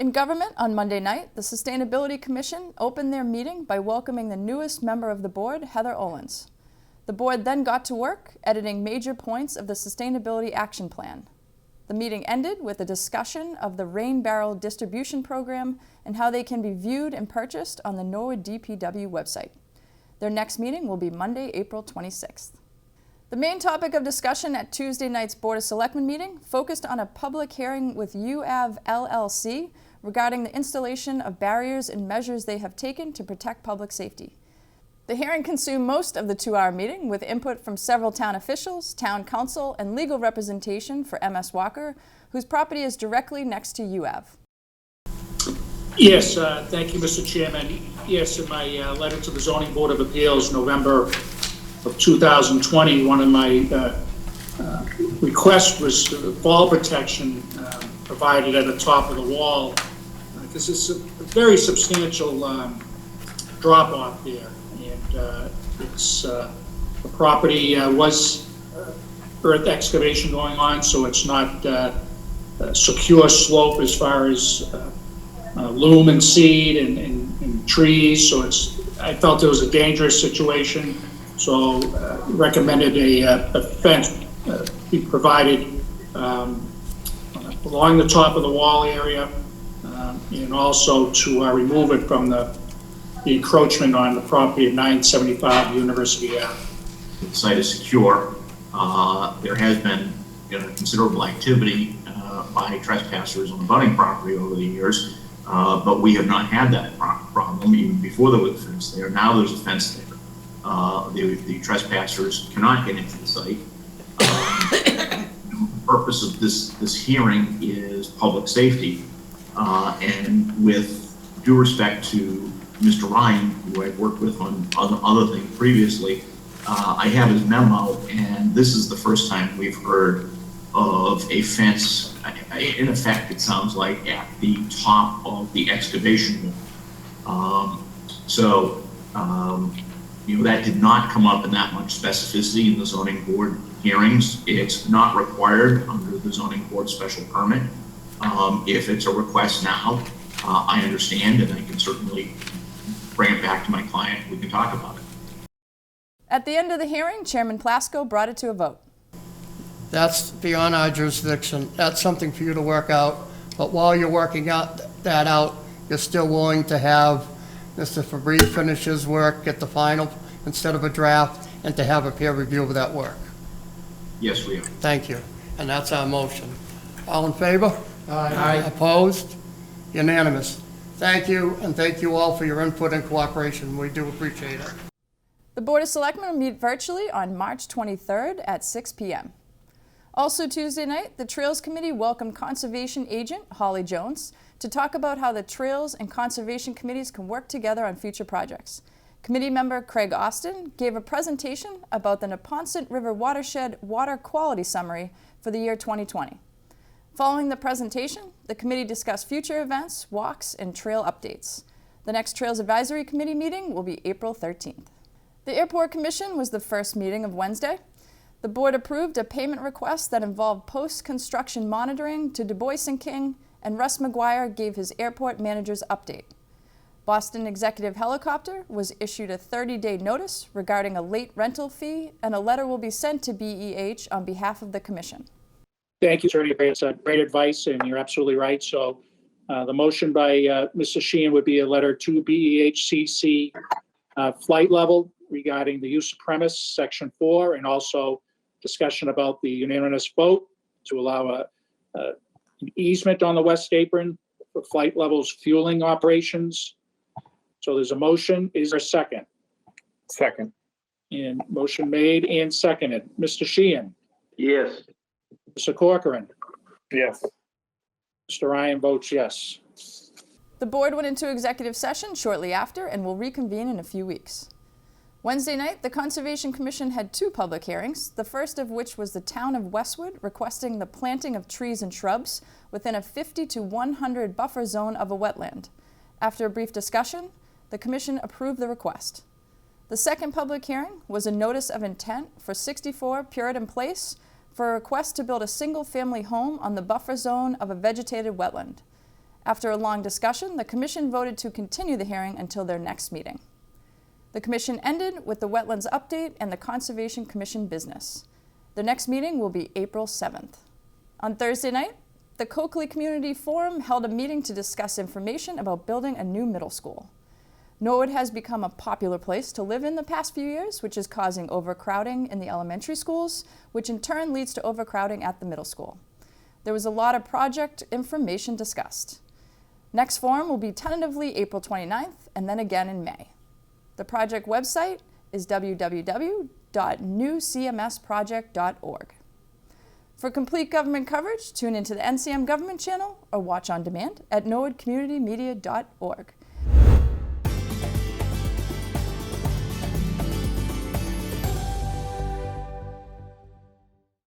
In government, on Monday night, the Sustainability Commission opened their meeting by welcoming the newest member of the board, Heather Olens. The board then got to work editing major points of the Sustainability Action Plan. The meeting ended with a discussion of the rain barrel distribution program and how they can be viewed and purchased on the Norwood DPW website. Their next meeting will be Monday, April 26th. The main topic of discussion at Tuesday night's Board of Selectmen meeting focused on a public hearing with UAV LLC regarding the installation of barriers and measures they have taken to protect public safety. The hearing consumed most of the 2-hour meeting with input from several town officials, town council, and legal representation for MS Walker, whose property is directly next to UAV. Yes, thank you, Mr. Chairman. Yes, in my letter to the Zoning Board of Appeals, November of 2020, one of my requests was fall protection provided at the top of the wall. This is a very substantial drop-off there. It's the property was earth excavation going on, so it's not a secure slope as far as loam and seed and trees. So I felt it was a dangerous situation. So recommended a fence be provided along the top of the wall area, and also to remove it from the encroachment on the property at 975 University Ave. The site is secure. There has been considerable activity by trespassers on the abutting property over the years, but we have not had that problem even before there was a fence there. Now there's a fence there. The trespassers cannot get into the site. The purpose of this hearing is public safety, and with due respect to Mr. Ryan, who I've worked with on other things previously, I have his memo, and this is the first time we've heard of a fence. In effect, it sounds like at the top of the excavation wall. That did not come up in that much specificity in the zoning board hearings. It's not required under the zoning board special permit. If it's a request now, I understand, and I can certainly bring it back to my client. We can talk about it. At the end of the hearing, Chairman Plasko brought it to a vote. That's beyond our jurisdiction. That's something for you to work out. But while you're working that out, you're still willing to have Mr. Fabrice finish his work, get the final instead of a draft, and to have a peer review of that work. Yes, we are. Thank you. And that's our motion. All in favor? Aye. Opposed? Unanimous. Thank you, and thank you all for your input and cooperation. We do appreciate it. The Board of Selectmen will meet virtually on March 23rd at 6 p.m. Also Tuesday night, the Trails Committee welcomed Conservation Agent Holly Jones to talk about how the Trails and Conservation Committees can work together on future projects. Committee member Craig Austin gave a presentation about the Neponset River Watershed Water Quality Summary for the year 2020. Following the presentation, the committee discussed future events, walks, and trail updates. The next Trails Advisory Committee meeting will be April 13th. The Airport Commission was the first meeting of Wednesday. The board approved a payment request that involved post-construction monitoring to Du Bois & King, and Russ McGuire gave his airport manager's update. Boston Executive Helicopter was issued a 30-day notice regarding a late rental fee, and a letter will be sent to BEH on behalf of the commission. Thank you, Attorney. It's great advice, and you're absolutely right. So the motion by Mr. Sheehan would be a letter to BEHCC flight level regarding the use of premise, Section 4, and also discussion about the unanimous vote to allow an easement on the west apron for flight levels fueling operations. So there's a motion. Is there a second? Second. And motion made and seconded. Mr. Sheehan? Yes. Mr. Corcoran? Yes. Mr. Ryan votes yes. The board went into executive session shortly after and will reconvene in a few weeks. Wednesday night, the Conservation Commission had 2 public hearings, the first of which was the town of Westwood requesting the planting of trees and shrubs within a 50 to 100 buffer zone of a wetland. After a brief discussion, the commission approved the request. The second public hearing was a notice of intent for 64 Puritan Place for a request to build a single-family home on the buffer zone of a vegetated wetland. After a long discussion, the Commission voted to continue the hearing until their next meeting. The Commission ended with the Wetlands update and the Conservation Commission business. The next meeting will be April 7th. On Thursday night, the Coakley Community Forum held a meeting to discuss information about building a new middle school. Norwood has become a popular place to live in the past few years, which is causing overcrowding in the elementary schools, which in turn leads to overcrowding at the middle school. There was a lot of project information discussed. Next forum will be tentatively April 29th and then again in May. The project website is www.newcmsproject.org. For complete government coverage, tune into the NCM Government channel or watch on demand at norwoodcommunitymedia.org.